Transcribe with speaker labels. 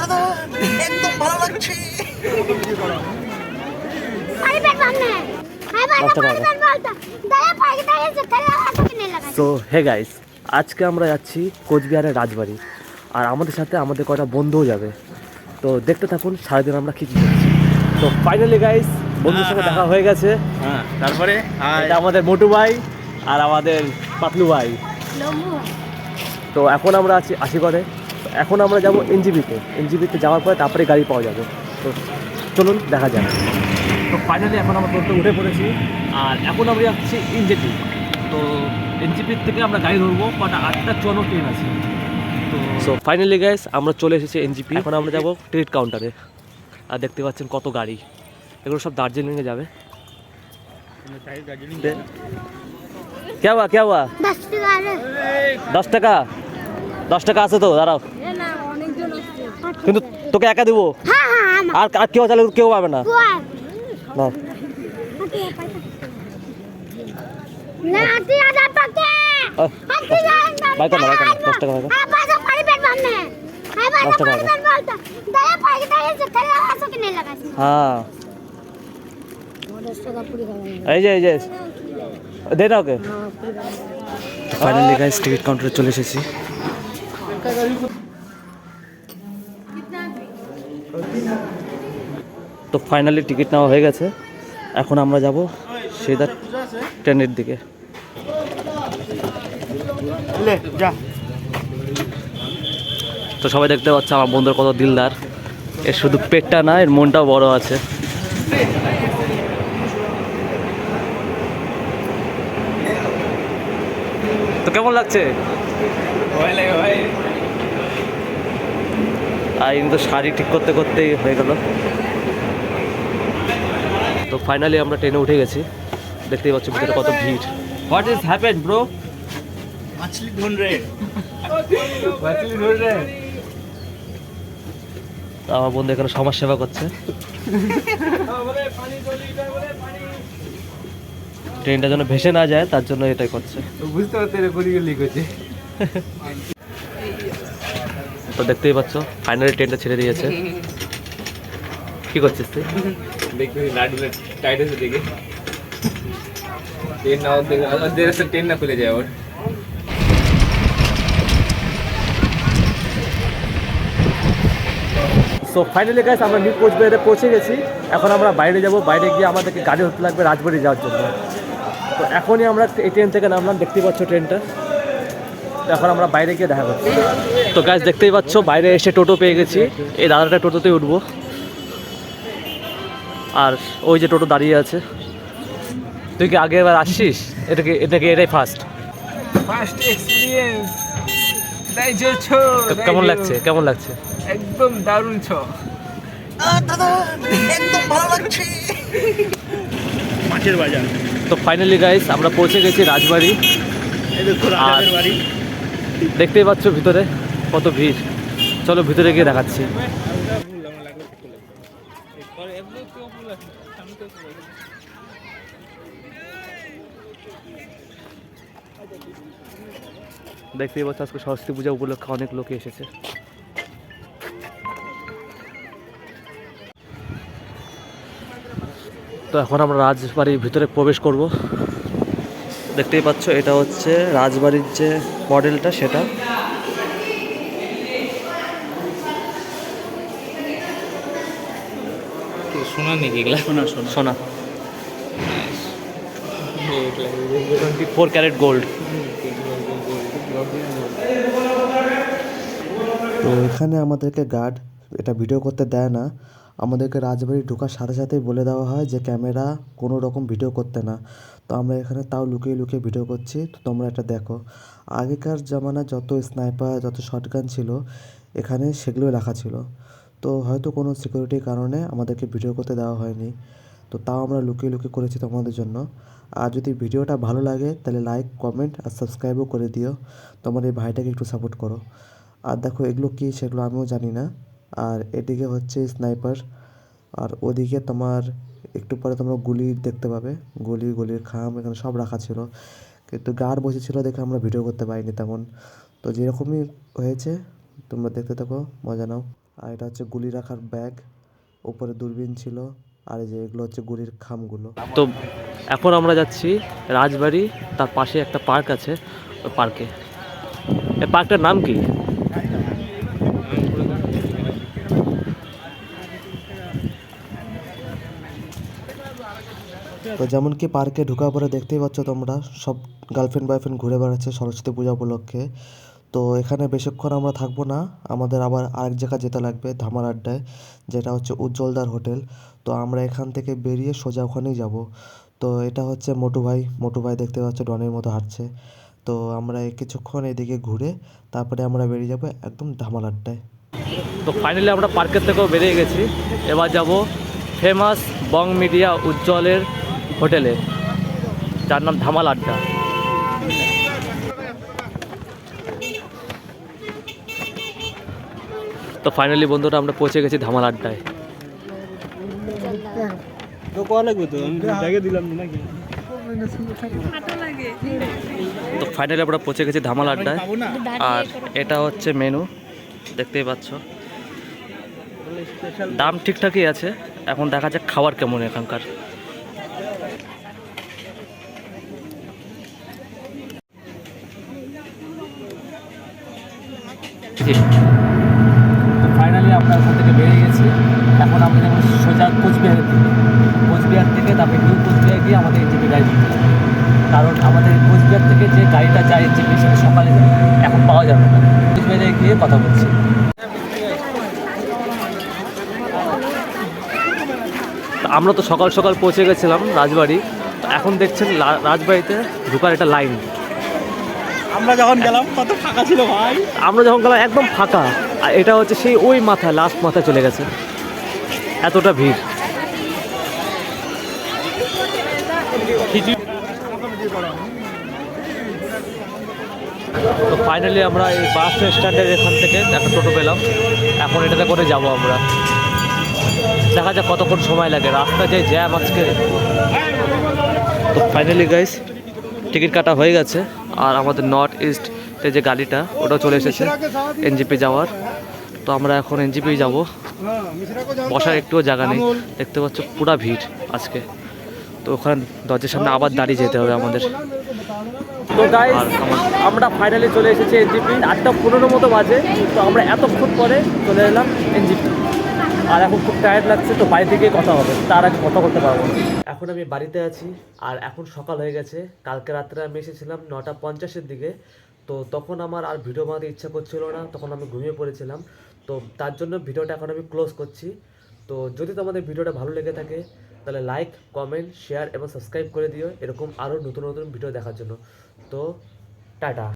Speaker 1: দাদা একদম ভালো লাগছে।
Speaker 2: তো হে গাইস, আজকে আমরা যাচ্ছি কোচবিহারের রাজবাড়ি, আর আমাদের সাথে আমাদের কটা বন্ধুও যাবে। তো দেখতে থাকুন সারাদিন আমরা কী কী করছি। তো ফাইনালি গাইস, বন্ধুর সঙ্গে দেখা হয়ে গেছে।
Speaker 1: তারপরে
Speaker 2: এটা আমাদের মোটু ভাই আর আমাদের পাতলু ভাই। তো এখন আমরা আছি আশিগড়ে। এখন আমরা যাব এনজিপিতে যাওয়ার পরে তারপরে গাড়ি পাওয়া যাবে। তো চলুন দেখা যাক। তো ফাইনালি এখন আমরা টোটো উঠে পড়েছি, আর এখন আমরা যাচ্ছি এনজেপি। তো এনজিপির থেকে আমরা গাড়ি ধরবো, কটা 8:54 ট্রেন আছে। তো ফাইনালি গাইস, আমরা চলে এসেছি এনজিপি। এখন আমরা যাব টিকিট কাউন্টারে, আর দেখতে পাচ্ছেন কত গাড়ি, এগুলো সব দার্জিলিংয়ে যাবে। क्या हुआ 10 টাকা 10 টাকা আছে তো, দাঁড়াও। কিন্তু তোকে একা দেবো, আর আর কেউ চাইলে কেউ পাবে না। না বাইক না 10 টাকা বাইক 10 টাকা। হ্যাঁ এই যে দে না ওকে। ফাইনালি গাইস, টিকিট কাউন্টারে চলে এসেছি। তো ফাইনালি টিকিট নেওয়া হয়ে গেছে। এখন আমরা যাব সিধা ট্রেনের দিকে। তো সবাই দেখতে পাচ্ছে আমার বন্ধুর কত দিলদার। এর শুধু পেটটা না, এর মনটাও বড় আছে। তো কেমন লাগছে? আর কিন্তু শাড়ি ঠিক করতে করতেই হয়ে গেল। তো ফাইনালি আমরা ট্রেনে উঠে গেছি। দেখতেই পাচ্ছি ভিতরে কত ভিড়। What is happen bro?
Speaker 1: मछली ढूंढ रहे
Speaker 2: তো আমার বন্ধু এখানে সমাজ সেবা করছে। ট্রেনটা যেন ভেসে না যায় তার জন্য এটাই করছে।
Speaker 1: বুঝতে পারতে লিক হচ্ছে।
Speaker 2: তো দেখতেই পাচ্ছ ফাইনালি ট্রেনটা ছেড়ে দিয়েছে। কি করছিস তুই?
Speaker 1: দেখবি নাটগুলো টাইট আছে দেখে ট্রেন না দেখে আমাদের ট্রেন না খুলে যায় ওর।
Speaker 2: সো ফাইনালি গাইস, আমরা নিউ কোচবিহারে পৌঁছে গেছি। এখন আমরা বাইরে যাব, বাইরে গিয়ে আমাদেরকে গাড়ি ধরতে লাগবে রাজবাড়ি যাওয়ার জন্য। তো এখনই আমরা এই ট্রেন থেকে নামলাম, দেখতেই পাচ্ছ ট্রেনটা। তো এখন আমরা বাইরে গিয়ে দেখা করছি। তো গাইস দেখতেই পাচ্ছ বাইরে এসে টোটো পেয়ে গেছি। এই দাদাটা টোটোতেই উঠবো, আর ওই যে টোটো দাঁড়িয়ে আছে। তুই কি আগে এবার আসছিস? এটাই ফার্স্ট
Speaker 1: এক্সপিরিয়েন্স। তাই যে
Speaker 2: কেমন লাগছে?
Speaker 1: একদম দারুণ দাদা একদম ভালো লাগছে। মাছের বাজার।
Speaker 2: তো ফাইনালি গাইস, আমরা পৌঁছে গেছি রাজবাড়ি। আর দেখতেই পাচ্ছ ভিতরে কত ভিড়। চলো ভিতরে গিয়ে দেখাচ্ছি। দেখতেই পাচ্ছ আজকে সরস্বতী পূজা উপলক্ষে অনেক লোক এসেছে। তো এখন আমরা রাজবাড়ির ভিতরে প্রবেশ করব। দেখতেই পাচ্ছ এটা হচ্ছে রাজবাড়ির যে মডেলটা, সেটা।
Speaker 1: সোনা নাকি এগুলা?
Speaker 2: সোনা 24 ক্যারেট গোল্ড। তো এখানে আমাদেরকে গার্ড এটা ভিডিও করতে দেয় না। আমাদেরকে রাজবাড়ি ঢোকার সাথে সাথেই বলে দেওয়া হয় যে ক্যামেরা কোনো রকম ভিডিও করতে না। তো আমরা এখানে তাও লুকিয়ে লুকিয়ে ভিডিও করছি। তো তোমরা এটা দেখো, আগেকার জামানায় যত স্নাইপার যত শটগান ছিল এখানে সেগুলো রাখা ছিল। তো হয়তো কোনো সিকিউরিটির কারণে আমাদেরকে ভিডিও করতে দেওয়া হয়নি। তো তাও আমরা লুকিয়ে লুকিয়ে করেছি তোমাদের জন্য। আর যদি ভিডিওটা ভালো লাগে তাহলে লাইক কমেন্ট আর সাবস্ক্রাইবও করে দিও। তোমার এই ভাইটাকে একটু সাপোর্ট করো। আর দেখো এগুলো কী সেগুলো আমিও জানি না। আর এদিকে হচ্ছে স্নাইপার, আর ওদিকে তোমার একটু পরে তোমরা গুলি দেখতে পাবে। গুলির খাম এখানে সব রাখা ছিল, কিন্তু গার্ড বসেছিল দেখে আমরা ভিডিও করতে পারিনি তেমন। তো যেরকমই হয়েছে তোমরা দেখতে থাকো, মজা নাও। আর এটা হচ্ছে গুলি রাখার ব্যাগ, উপরে দূরবীন ছিল, আর এই যে এগুলো হচ্ছে গুলির খামগুলো। তো এখন আমরা যাচ্ছি রাজবাড়ি, তার পাশে একটা পার্ক আছে, ওই পার্কে। এই পার্কটার নাম কি? তো যেমন কি পার্কে ঢোকার পরে দেখতেই পাচ্ছ তোমরা, সব গার্লফ্রেন্ড বয়ফ্রেন্ড ঘুরে বেড়াচ্ছে সরস্বতী পূজা উপলক্ষে। তো এখানে বেশিক্ষণ আমরা থাকবো না, আমাদের আবার আরেক জায়গায় যেতে লাগবে ধামার আড্ডায়, যেটা হচ্ছে উজ্জ্বলদার হোটেল। তো আমরা এখান থেকে বেরিয়ে সোজা ওখানেই যাব। তো এটা হচ্ছে মোটু ভাই দেখতে পাচ্ছ ডনের মতো হাঁটছে। তো আমরা কিছুক্ষণ এদিকে ঘুরে তারপরে আমরা বেরিয়ে যাব একদম ধামাল আড্ডায়। তো ফাইনালি আমরা পার্কের থেকেও বেরিয়ে গেছি, এবার যাব ফেমাস বং মিডিয়া উজ্জ্বলের হোটেলে, যার নাম ধামাল আড্ডা। তো ফাইনালি বন্ধুরা আমরা পৌঁছে গেছি ধামাল আড্ডায়। তো ফাইনালি আমরা পৌঁছে গেছি ধামাল আড্ডায়, আর এটা হচ্ছে মেনু, দেখতেই পাচ্ছ। দাম ঠিকঠাকই আছে, এখন দেখা যাক খাবার কেমন এখানকার। ফাইনালি আমরা ওখান থেকে বেরিয়ে গেছি, এখন আমরা যাবো সোজা কোচবিহারের দিকে। কোচবিহার থেকে তারপরে নিউ কোচবিহার গিয়ে আমাদের এনজিপি গাড়ি দিতে হবে, কারণ আমাদের কোচবিহার থেকে যে গাড়িটা যায় এনজিপি সেটা সকালে এখন পাওয়া যাবে না। কোচবিহারে গিয়ে কথা বলছি। আমরা তো সকাল সকাল পৌঁছে গেছিলাম রাজবাড়ি, তো এখন দেখছেন রাজবাড়িতে ঢোকার একটা লাইন।
Speaker 3: আমরা যখন গেলাম কত ফাঁকা ছিল ভাই,
Speaker 2: আমরা যখন গেলাম একদম ফাঁকা, আর এটা হচ্ছে সেই ওই মাথায় লাস্ট মাথায় চলে গেছে, এতটা ভিড়। তো ফাইনালি আমরা এই বাস স্ট্যান্ডের এখান থেকে একটা টোটো পেলাম, এখন এটাতে করে যাব আমরা। দেখা যাক কতক্ষণ সময় লাগে, রাস্তা যে জ্যাম আজকে। তো ফাইনালি গাইস টিকিট কাটা হয়ে গেছে, আর আমাদের নর্থ ইস্টে যে গাড়িটা ওটাও চলে এসেছে এনজিপি যাওয়ার। তো আমরা এখন এনজিপি যাব, বসার একটুও জায়গা নেই, দেখতে পাচ্ছ পুরা ভিড় আজকে। তো ওখানে দরজার সামনে আবার দাঁড়িয়ে যেতে হবে আমাদের। তো গাইস আমরা ফাইনালি চলে এসেছি এনজিপি, 8:15 মতো বাজে। তো আমরা এতক্ষণ পরে চলে এলাম এনজিপি, আর এখন খুব টায়ার্ড লাগছে, তো বাড়ি থেকে কথা হবে, তার আগে কথা বলতে পারবো না। এখন আমি বাড়িতে আছি, আর এখন সকাল হয়ে গেছে। কালকে রাত্রে আমি এসেছিলাম 9:50-এর দিকে, তো তখন আমার আর ভিডিও বানাতে ইচ্ছা করছিল না, তখন আমি ঘুমিয়ে পড়েছিলাম। তো তার জন্য ভিডিওটা এখন আমি ক্লোজ করছি। তো যদি তোমাদের ভিডিওটা ভালো লেগে থাকে তাহলে লাইক, কমেন্ট, শেয়ার এবং সাবস্ক্রাইব করে দিও এরকম আরও নতুন নতুন ভিডিও দেখার জন্য। তো টাটা।